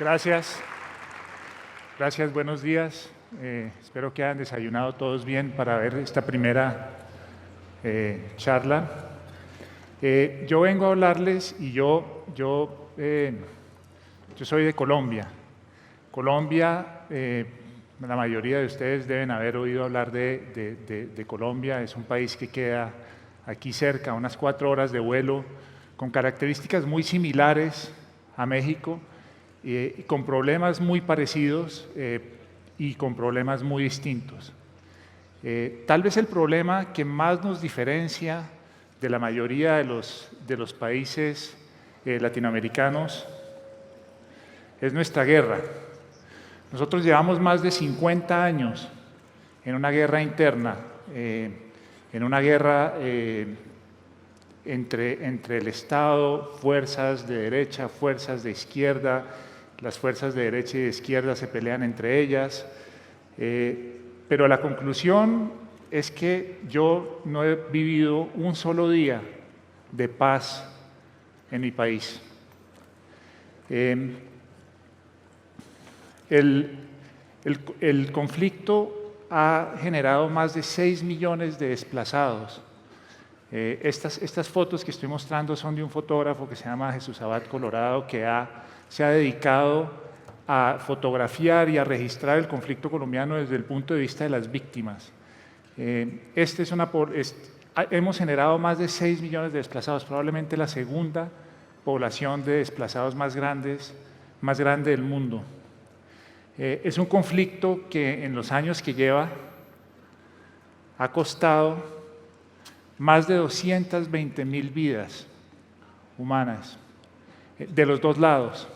Gracias. Gracias, buenos días. Espero que hayan desayunado todos bien para ver esta primera charla. Yo vengo a hablarles y yo soy de Colombia. Colombia, la mayoría de ustedes deben haber oído hablar de Colombia. Es un país que queda aquí cerca, a unas 4 horas de vuelo, con características muy similares a México, con problemas muy parecidos y con problemas muy distintos. Tal vez el problema que más nos diferencia de la mayoría de los países latinoamericanos es nuestra guerra. Nosotros llevamos más de 50 años en una guerra interna, en una guerra entre el Estado, fuerzas de derecha, fuerzas de izquierda. Las fuerzas de derecha y de izquierda se pelean entre ellas, pero la conclusión es que yo no he vivido un solo día de paz en mi país. El conflicto ha generado más de 6 millones de desplazados. Estas fotos que estoy mostrando son de un fotógrafo que se llama Jesús Abad Colorado, que se ha dedicado a fotografiar y a registrar el conflicto colombiano desde el punto de vista de las víctimas. Hemos generado más de 6 millones de desplazados, probablemente la segunda población de desplazados más grande del mundo. Es un conflicto que en los años que lleva ha costado más de 220,000 vidas humanas de los dos lados.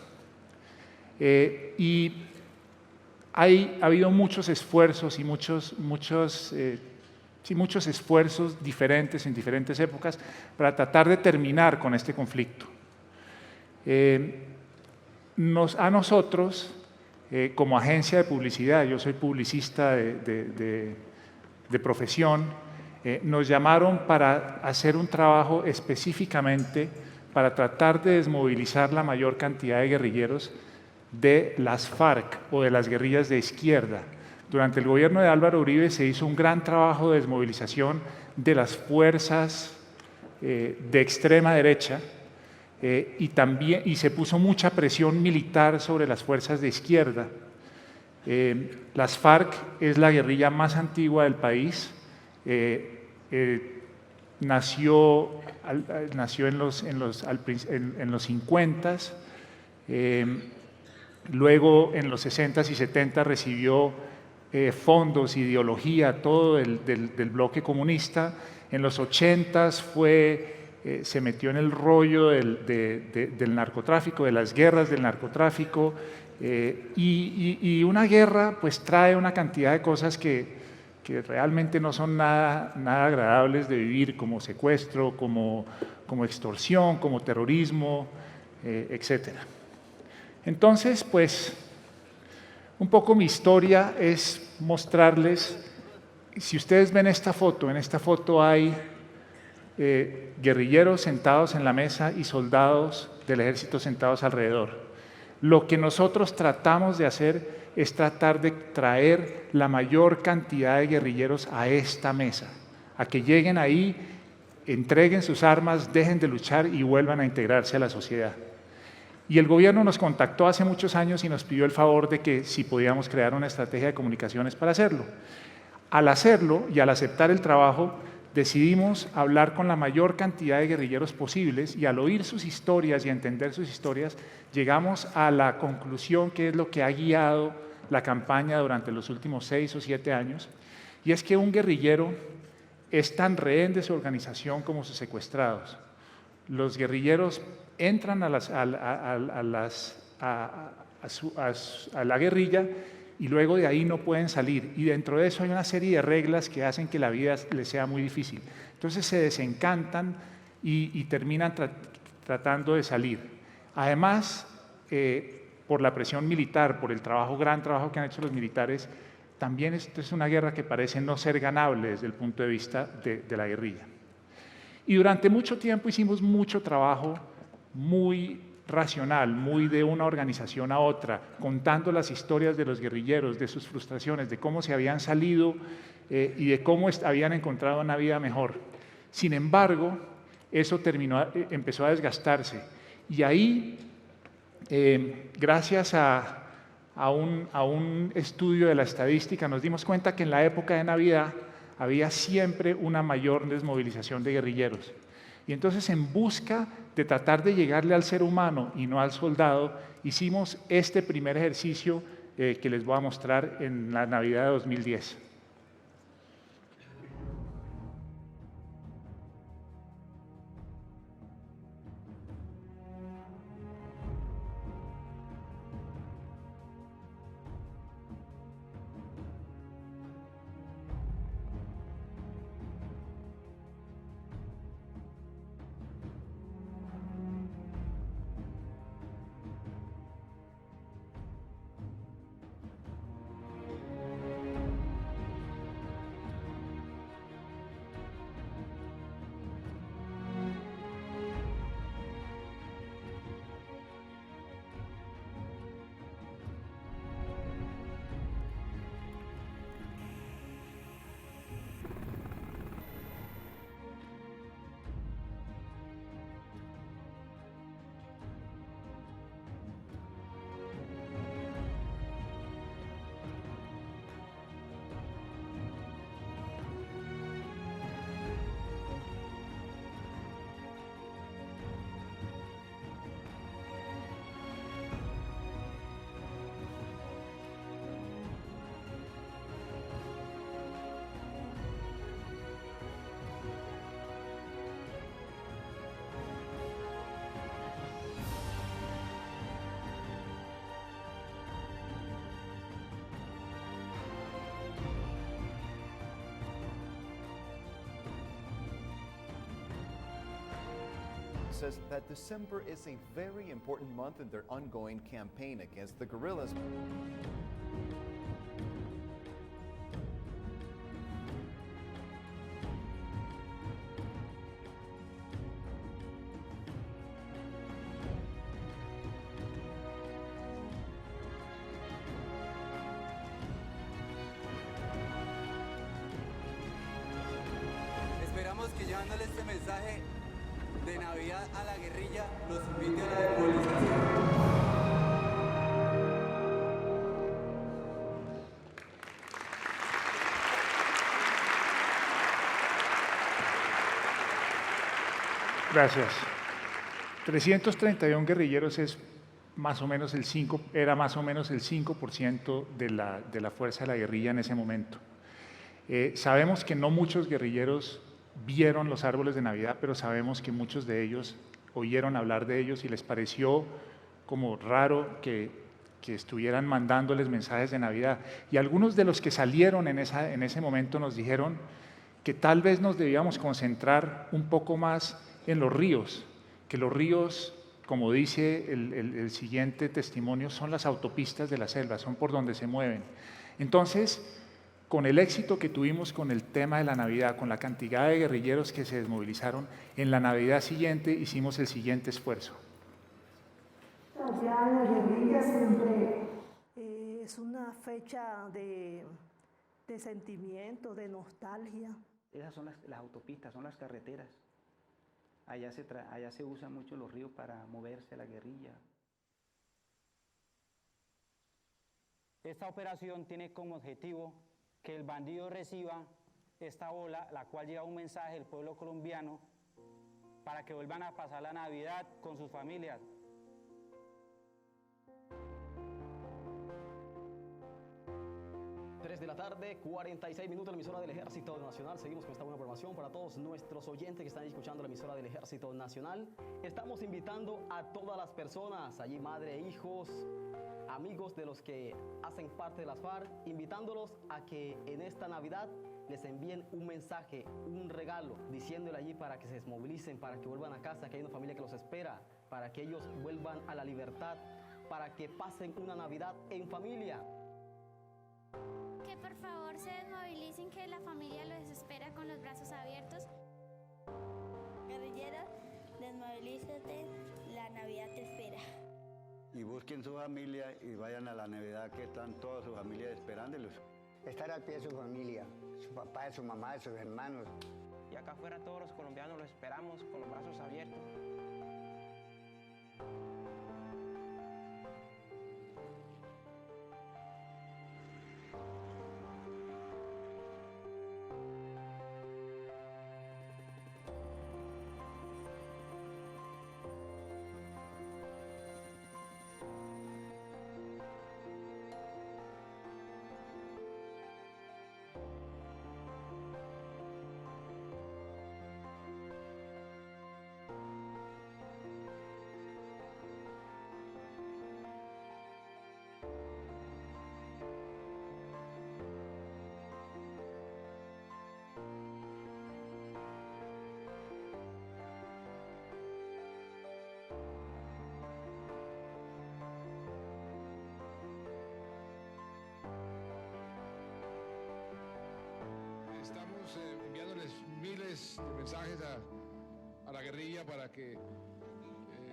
Y ha habido muchos esfuerzos y muchos esfuerzos diferentes en diferentes épocas para tratar de terminar con este conflicto. A nosotros, como agencia de publicidad, yo soy publicista de profesión, nos llamaron para hacer un trabajo específicamente para tratar de desmovilizar la mayor cantidad de guerrilleros de las FARC o de las guerrillas de izquierda. Durante el gobierno de Álvaro Uribe se hizo un gran trabajo de desmovilización de las fuerzas de extrema derecha y se puso mucha presión militar sobre las fuerzas de izquierda. Las FARC es la guerrilla más antigua del país. Nació en los 50s, luego en los 60s y 70s recibió fondos, ideología, todo del bloque comunista. En los 80s se metió en el rollo del narcotráfico, de las guerras del narcotráfico, y una guerra pues trae una cantidad de cosas que realmente no son nada agradables de vivir, como secuestro, como extorsión, como terrorismo, etc. Entonces, pues, un poco mi historia es mostrarles, si ustedes ven esta foto, en esta foto hay guerrilleros sentados en la mesa y soldados del ejército sentados alrededor. Lo que nosotros tratamos de hacer es tratar de traer la mayor cantidad de guerrilleros a esta mesa, a que lleguen ahí, entreguen sus armas, dejen de luchar y vuelvan a integrarse a la sociedad. Y el gobierno nos contactó hace muchos años y nos pidió el favor de que si podíamos crear una estrategia de comunicaciones para hacerlo. Al hacerlo y al aceptar el trabajo, decidimos hablar con la mayor cantidad de guerrilleros posibles, y al oír sus historias y entender sus historias, llegamos a la conclusión que es lo que ha guiado la campaña durante los últimos 6 o 7 años, y es que un guerrillero es tan rehén de su organización como sus secuestrados. Los guerrilleros entran a la guerrilla y luego de ahí no pueden salir, y dentro de eso hay una serie de reglas que hacen que la vida les sea muy difícil. Entonces se desencantan y terminan tratando de salir. Además, por la presión militar, por el gran trabajo que han hecho los militares, también esto es una guerra que parece no ser ganable desde el punto de vista de la guerrilla. Y durante mucho tiempo hicimos mucho trabajo muy racional, muy de una organización a otra, contando las historias de los guerrilleros, de sus frustraciones, de cómo se habían salido y de cómo habían encontrado una vida mejor. Sin embargo, eso empezó a desgastarse. Y ahí, gracias a un estudio de la estadística, nos dimos cuenta que en la época de Navidad había siempre una mayor desmovilización de guerrilleros. Y entonces, en busca de tratar de llegarle al ser humano y no al soldado, hicimos este primer ejercicio que les voy a mostrar en la Navidad de 2010. Says that December is a very important month in their ongoing campaign against the guerrillas. Esperamos que llevándole este mensaje de Navidad a la guerrilla los invite a la desmovilización. Gracias. 331 guerrilleros es más o menos era más o menos el 5% de la fuerza de la guerrilla en ese momento. Sabemos que no muchos guerrilleros vieron los árboles de Navidad, pero sabemos que muchos de ellos oyeron hablar de ellos y les pareció como raro que estuvieran mandándoles mensajes de Navidad. Y algunos de los que salieron en ese momento nos dijeron que tal vez nos debíamos concentrar un poco más en los ríos, que los ríos, como dice el siguiente testimonio, son las autopistas de la selva, son por donde se mueven. Entonces, con el éxito que tuvimos con el tema de la Navidad, con la cantidad de guerrilleros que se desmovilizaron, en la Navidad siguiente hicimos el siguiente esfuerzo. Ya la guerrilla siempre es una fecha de sentimiento, de nostalgia. Esas son las autopistas, son las carreteras. Allá se usan mucho los ríos para moverse la guerrilla. Esta operación tiene como objetivo que el bandido reciba esta bola, la cual lleva un mensaje del pueblo colombiano para que vuelvan a pasar la Navidad con sus familias. De la tarde, 46 minutos, la emisora del Ejército Nacional. Seguimos con esta buena programación para todos nuestros oyentes que están escuchando la emisora del Ejército Nacional. Estamos invitando a todas las personas, allí madre, hijos, amigos de los que hacen parte de las FARC, invitándolos a que en esta Navidad les envíen un mensaje, un regalo, diciéndole allí para que se desmovilicen, para que vuelvan a casa, que hay una familia que los espera, para que ellos vuelvan a la libertad, para que pasen una Navidad en familia. Que por favor se desmovilicen, que la familia los espera con los brazos abiertos. Guerrilleros, Desmovilízate, la Navidad te espera. Y busquen su familia y vayan a la Navidad que están toda su familia esperándolos. Estar al pie de su familia, su papá, su mamá, sus hermanos. Y acá afuera todos los colombianos los esperamos con los brazos abiertos. Estamos enviándoles miles de mensajes a la guerrilla para que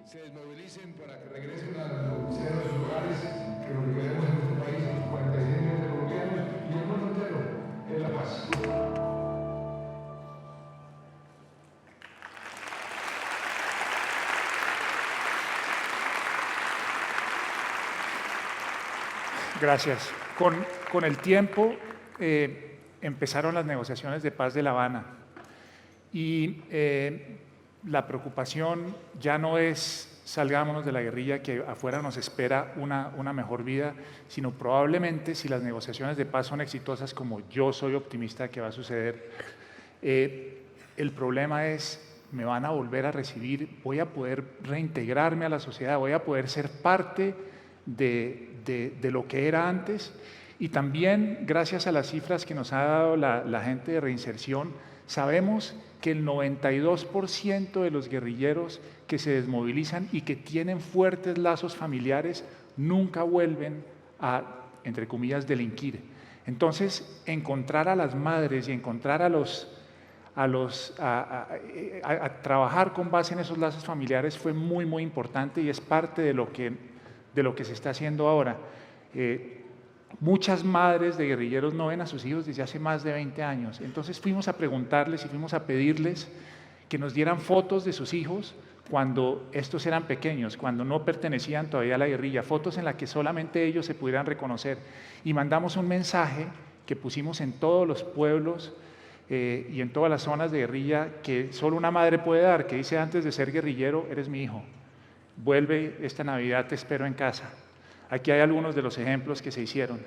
se desmovilicen, para que regresen a sus hogares, que lo que queremos en nuestro país, los 46 millones de colombianos y el mundo entero, es la paz. Gracias. Con el tiempo empezaron las negociaciones de paz de La Habana y la preocupación ya no es salgámonos de la guerrilla, que afuera nos espera una mejor vida, sino probablemente si las negociaciones de paz son exitosas, como yo soy optimista que va a suceder, el problema es me van a volver a recibir, voy a poder reintegrarme a la sociedad, voy a poder ser parte de lo que era antes. Y también, gracias a las cifras que nos ha dado la gente de reinserción, sabemos que el 92% de los guerrilleros que se desmovilizan y que tienen fuertes lazos familiares nunca vuelven a, entre comillas, delinquir. Entonces, encontrar a las madres y encontrar a trabajar con base en esos lazos familiares fue muy, muy importante y es parte de lo que se está haciendo ahora. Muchas madres de guerrilleros no ven a sus hijos desde hace más de 20 años. Entonces fuimos a preguntarles y fuimos a pedirles que nos dieran fotos de sus hijos cuando estos eran pequeños, cuando no pertenecían todavía a la guerrilla, fotos en las que solamente ellos se pudieran reconocer. Y mandamos un mensaje que pusimos en todos los pueblos y en todas las zonas de guerrilla que solo una madre puede dar, que dice: antes de ser guerrillero, eres mi hijo. Vuelve esta Navidad, te espero en casa. Aquí hay algunos de los ejemplos que se hicieron.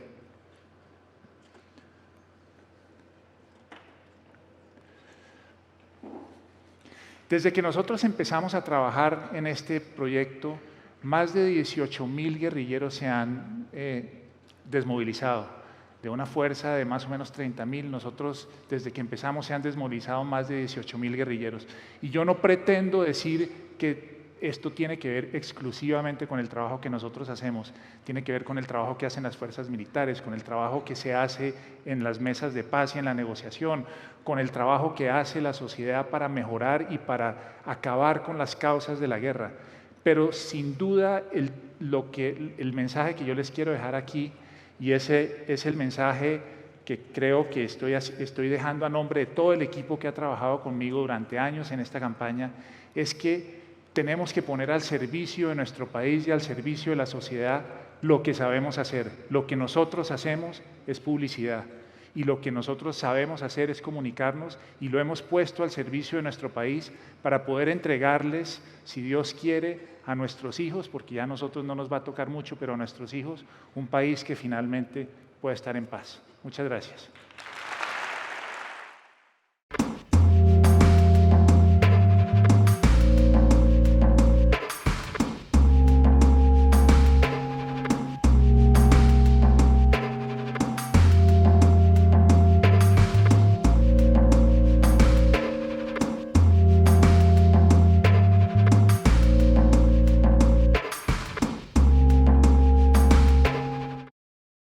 Desde que nosotros empezamos a trabajar en este proyecto, más de 18.000 guerrilleros se han desmovilizado. De una fuerza de más o menos 30.000, nosotros desde que empezamos se han desmovilizado más de 18.000 guerrilleros. Y yo no pretendo decir que esto tiene que ver exclusivamente con el trabajo que nosotros hacemos, tiene que ver con el trabajo que hacen las fuerzas militares, con el trabajo que se hace en las mesas de paz y en la negociación, con el trabajo que hace la sociedad para mejorar y para acabar con las causas de la guerra. Pero sin duda el mensaje que yo les quiero dejar aquí, y ese es el mensaje que creo que estoy dejando a nombre de todo el equipo que ha trabajado conmigo durante años en esta campaña, es que tenemos que poner al servicio de nuestro país y al servicio de la sociedad lo que sabemos hacer. Lo que nosotros hacemos es publicidad y lo que nosotros sabemos hacer es comunicarnos y lo hemos puesto al servicio de nuestro país para poder entregarles, si Dios quiere, a nuestros hijos, porque ya a nosotros no nos va a tocar mucho, pero a nuestros hijos, un país que finalmente pueda estar en paz. Muchas gracias.